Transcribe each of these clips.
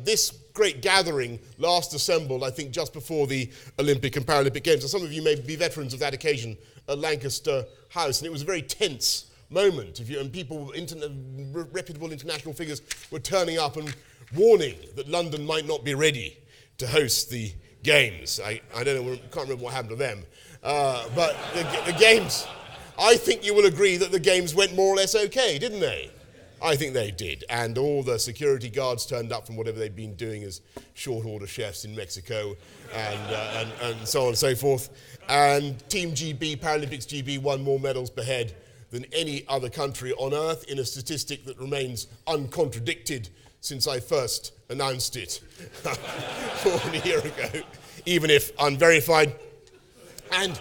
this great gathering last assembled, I think, just before the Olympic and Paralympic Games. And some of you may be veterans of that occasion at Lancaster House, and it was a very tense moment. And people, reputable international figures, were turning up and warning that London might not be ready to host the Games. I don't know, can't remember what happened to them. But the Games, I think you will agree that the Games went more or less okay, didn't they? I think they did. And all the security guards turned up from whatever they'd been doing as short order chefs in Mexico and so on and so forth. And Team GB, Paralympics GB, won more medals per head than any other country on earth, in a statistic that remains uncontradicted since I first announced it more than a year ago, even if unverified. And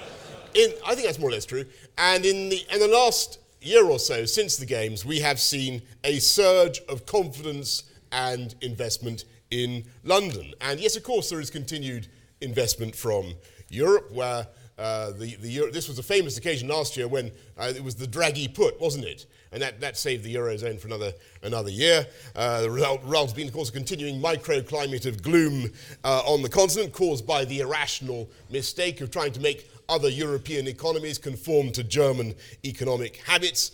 I think that's more or less true. And in the last year or so, since the Games, we have seen a surge of confidence and investment in London. And yes, of course, there is continued investment from Europe, where this was a famous occasion last year when it was the Draghi put, wasn't it? And that saved the Eurozone for another year. The result has been, of course, a continuing microclimate of gloom on the continent, caused by the irrational mistake of trying to make other European economies conform to German economic habits,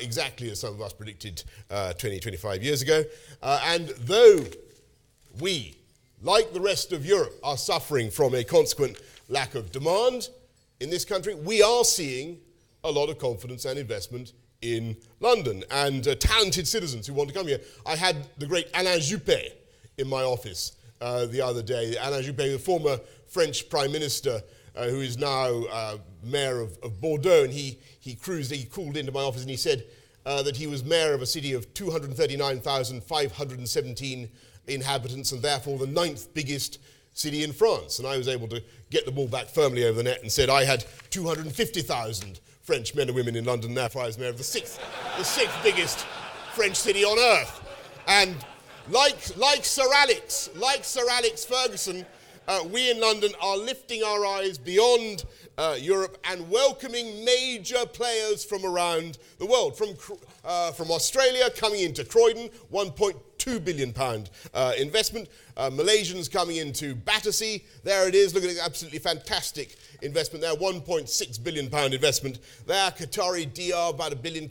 exactly as some of us predicted 25 years ago. And though we, like the rest of Europe, are suffering from a consequent lack of demand in this country, we are seeing a lot of confidence and investment in London, and talented citizens who want to come here. I had the great Alain Juppé in my office the other day. Alain Juppé, the former French Prime Minister, who is now mayor of Bordeaux, and he called into my office and he said that he was mayor of a city of 239,517 inhabitants, and therefore the 9th biggest city in France. And I was able to get the ball back firmly over the net and said I had 250,000 French men and women in London, therefore I was mayor of the sixth biggest French city on earth. And like Sir Alex Ferguson, we in London are lifting our eyes beyond Europe and welcoming major players from around the world. From Australia coming into Croydon, £1.2 billion investment. Malaysians coming into Battersea. There it is, look at it, absolutely fantastic investment there, £1.6 billion investment there. Qatari DR, about £1 billion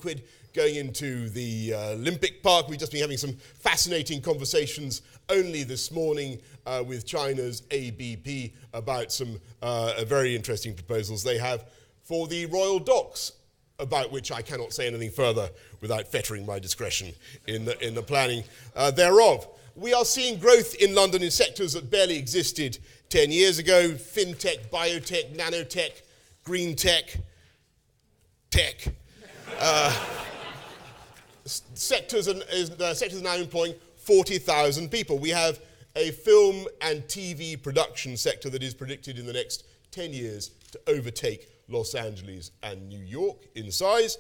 going into the Olympic Park. We've just been having some fascinating conversations only this morning with China's ABP about some very interesting proposals they have for the Royal Docks, about which I cannot say anything further without fettering my discretion in the planning thereof. We are seeing growth in London in sectors that barely existed 10 years ago: fintech, biotech, nanotech, green tech, sectors are now employing 40,000 people. We have a film and TV production sector that is predicted in the next 10 years to overtake Los Angeles and New York in size.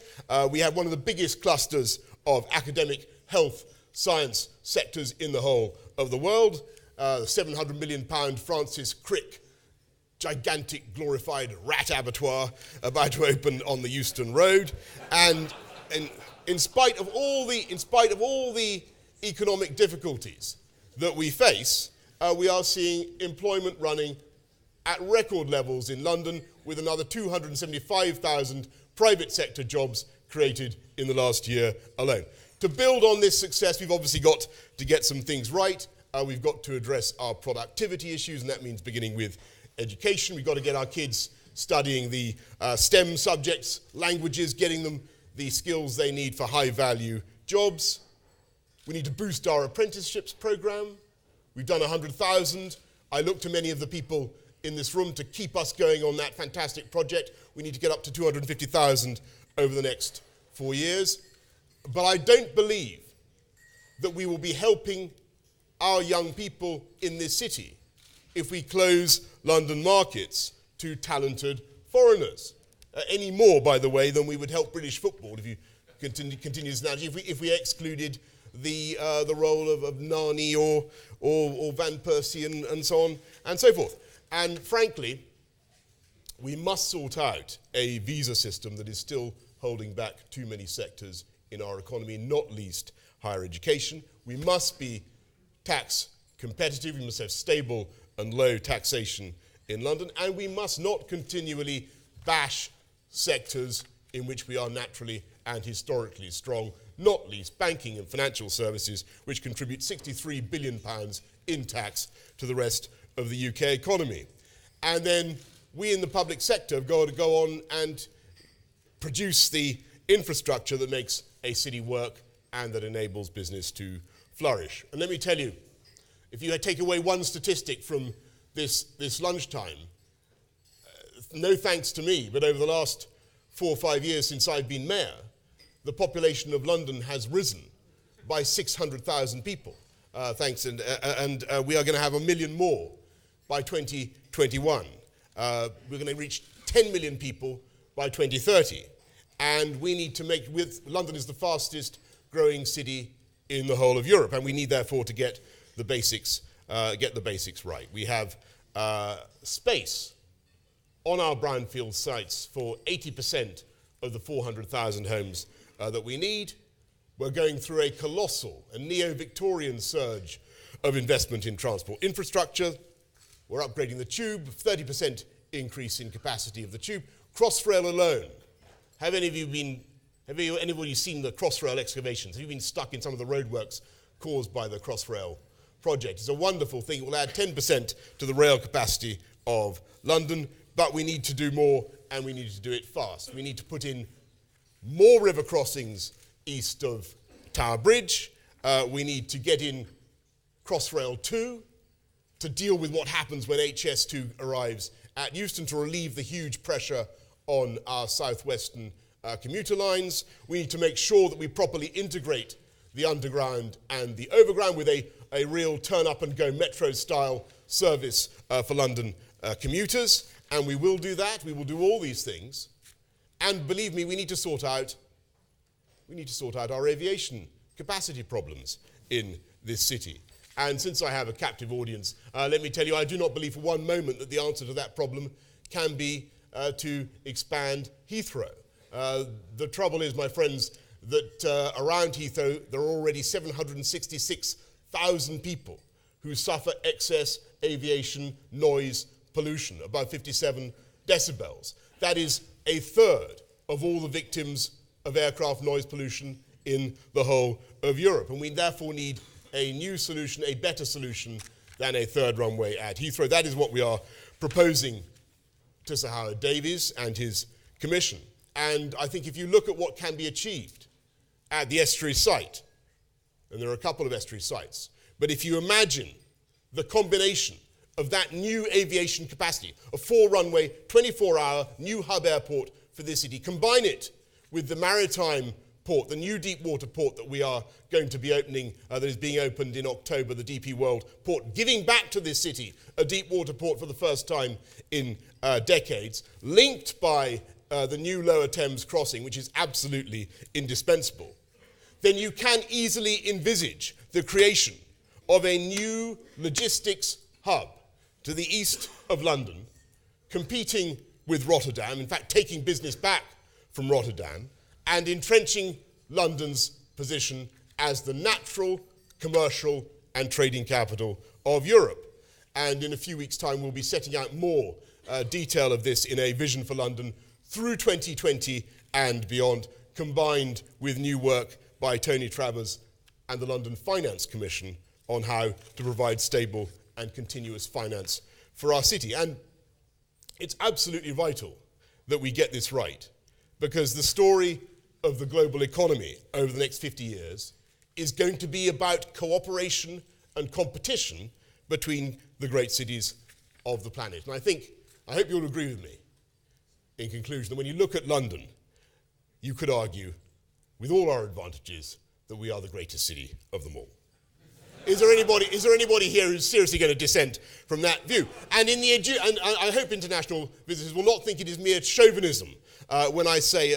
We have one of the biggest clusters of academic health science sectors in the whole of the world. The £700 million Francis Crick gigantic glorified rat abattoir about to open on the Euston Road. And in spite of all the economic difficulties that we face, we are seeing employment running at record levels in London, with another 275,000 private sector jobs created in the last year alone. To build on this success, we've obviously got to get some things right. We've got to address our productivity issues, and that means beginning with education. We've got to get our kids studying the STEM subjects, languages, getting them the skills they need for high-value jobs. We need to boost our apprenticeships program. We've done 100,000. I look to many of the people in this room to keep us going on that fantastic project. We need to get up to 250,000 over the next 4 years. But I don't believe that we will be helping our young people in this city if we close London markets to talented foreigners. Any more, by the way, than we would help British football, if you continue this analogy, if we excluded the role of Nani or Van Persie and so on and so forth. And frankly, we must sort out a visa system that is still holding back too many sectors in our economy, not least higher education. We must be tax competitive, we must have stable and low taxation in London, and we must not continually bash sectors in which we are naturally and historically strong, not least banking and financial services, which contribute £63 billion in tax to the rest of the UK economy. And then we in the public sector have got to go on and produce the infrastructure that makes a city work and that enables business to flourish. And let me tell you, if you take away one statistic from this lunchtime, no thanks to me, but over the last 4 or 5 years since I've been mayor, the population of London has risen by 600,000 people. Thanks, and we are going to have 1 million more by 2021. We're going to reach 10 million people by 2030. And we need to London is the fastest growing city in the whole of Europe, and we need therefore to get the basics right. We have space on our brownfield sites for 80% of the 400,000 homes that we need. We're going through a colossal, a neo-Victorian surge of investment in transport infrastructure. We're upgrading the tube, 30% increase in capacity of the tube. Crossrail alone. Have anybody seen the Crossrail excavations? Have you been stuck in some of the roadworks caused by the Crossrail project? It's a wonderful thing. It will add 10% to the rail capacity of London, but we need to do more, and we need to do it fast. We need to put in more river crossings east of Tower Bridge. We need to get in Crossrail 2 to deal with what happens when HS2 arrives at Euston, to relieve the huge pressure on our southwestern commuter lines. We need to make sure that we properly integrate the underground and the overground with a real turn-up-and-go metro-style service for London commuters. And we will do that. We will do all these things. And believe me, we need to sort out our aviation capacity problems in this city. And since I have a captive audience, let me tell you, I do not believe for one moment that the answer to that problem can be to expand Heathrow. The trouble is, my friends, that around Heathrow there are already 766,000 people who suffer excess aviation noise pollution, above 57 decibels. That is a third of all the victims of aircraft noise pollution in the whole of Europe. And we therefore need a new solution, a better solution than a third runway at Heathrow. That is what we are proposing to Sir Howard Davies and his commission. And I think if you look at what can be achieved at the estuary site, and there are a couple of estuary sites, but if you imagine the combination of that new aviation capacity, a 4-runway, 24-hour new hub airport for this city, combine it with the maritime port, the new deep water port that we are going to be opening, that is being opened in October, the DP World port, giving back to this city a deep water port for the first time in decades, linked by the new Lower Thames crossing, which is absolutely indispensable, then you can easily envisage the creation of a new logistics hub to the east of London, competing with Rotterdam, in fact taking business back from Rotterdam, and entrenching London's position as the natural, commercial and trading capital of Europe. And in a few weeks' time we'll be setting out more detail of this in a vision for London through 2020 and beyond, combined with new work by Tony Travers and the London Finance Commission on how to provide stable and continuous finance for our city. And it's absolutely vital that we get this right, because the story of the global economy over the next 50 years is going to be about cooperation and competition between the great cities of the planet. And I hope you'll agree with me, in conclusion, that when you look at London, you could argue, with all our advantages, that we are the greatest city of them all. Is there anybody here who's seriously going to dissent from that view? And I hope international visitors will not think it is mere chauvinism when I say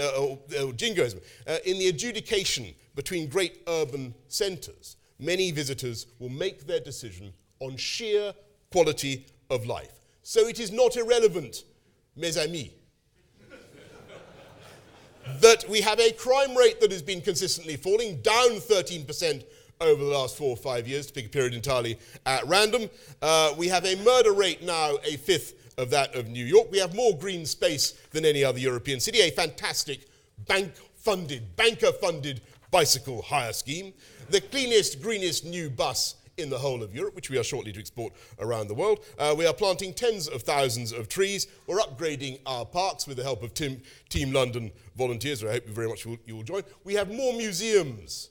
jingoism. In the adjudication between great urban centres, many visitors will make their decision on sheer quality of life. So it is not irrelevant, mes amis, that we have a crime rate that has been consistently falling, down 13% over the last 4 or 5 years, to pick a period entirely at random. We have a murder rate now a fifth of that of New York. We have more green space than any other European city, a fantastic banker-funded bicycle hire scheme, the cleanest, greenest new bus in the whole of Europe, which we are shortly to export around the world. We are planting tens of thousands of trees. We're upgrading our parks with the help of Team London volunteers, who I hope very much you will join. We have more museums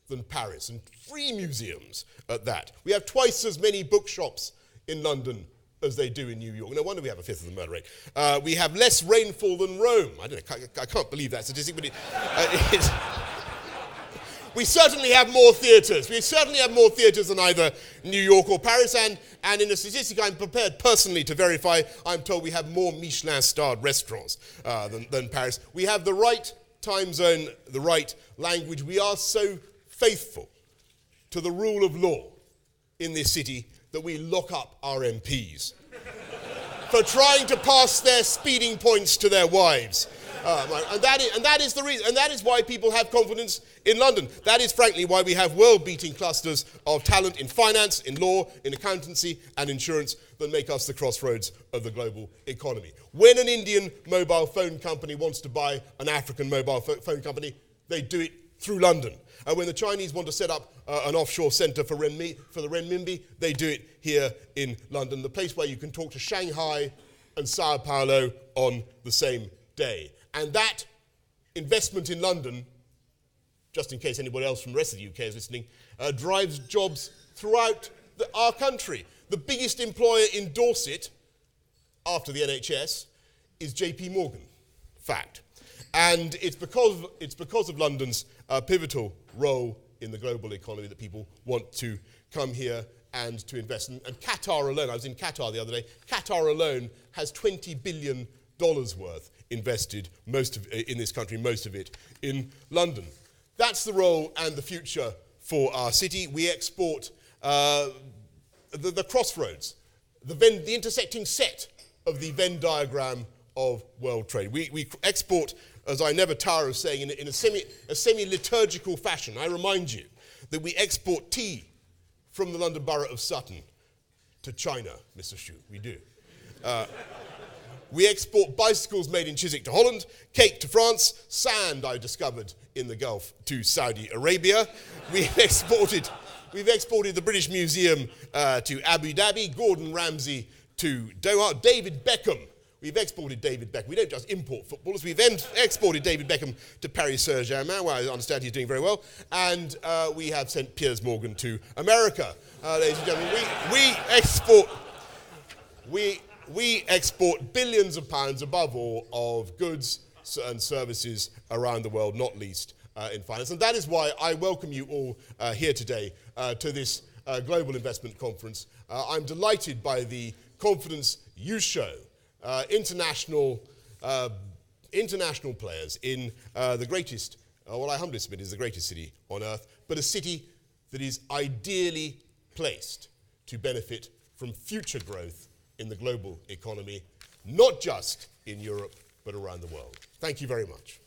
than Paris, and free museums at that. We have twice as many bookshops in London as they do in New York. No wonder we have a fifth of the murder rate. We have less rainfall than Rome. I don't know, I can't believe that statistic, but we certainly have more theatres. We certainly have more theatres than either New York or Paris, and in a statistic I'm prepared personally to verify, I'm told we have more Michelin-starred restaurants than Paris. We have the right time zone, the right language. We are so faithful to the rule of law in this city that we lock up our MPs for trying to pass their speeding points to their wives. And that is the reason, and that is why people have confidence in London. That is, frankly, why we have world-beating clusters of talent in finance, in law, in accountancy, and insurance that make us the crossroads of the global economy. When an Indian mobile phone company wants to buy an African mobile phone company, they do it through London. And when the Chinese want to set up an offshore centre for the renminbi, they do it here in London, the place where you can talk to Shanghai and Sao Paulo on the same day. And that investment in London, just in case anybody else from the rest of the UK is listening, drives jobs throughout our country. The biggest employer in Dorset, after the NHS, is JP Morgan. Fact. And it's because of London's pivotal role in the global economy that people want to come here and to invest. And Qatar alone, I was in Qatar the other day, Qatar alone has $20 billion worth invested in this country, most of it in London. That's the role and the future for our city. We export the crossroads, the intersecting set of the Venn diagram of world trade. We export, as I never tire of saying, in a semi-liturgical fashion. I remind you that we export tea from the London borough of Sutton to China, Mr. Xu. We do. We export bicycles made in Chiswick to Holland, cake to France, sand, I discovered, in the Gulf to Saudi Arabia. We've exported the British Museum to Abu Dhabi, Gordon Ramsay to Doha, David Beckham. We've exported David Beckham. We don't just import footballers. We've exported David Beckham to Paris Saint-Germain, where I understand he's doing very well. And we have sent Piers Morgan to America. Ladies and gentlemen, we export billions of pounds, above all, of goods and services around the world, not least in finance. And that is why I welcome you all here today to this Global Investment Conference. I'm delighted by the confidence you show international players in the greatest, what I humbly submit is the greatest city on earth, but a city that is ideally placed to benefit from future growth in the global economy, not just in Europe, but around the world. Thank you very much.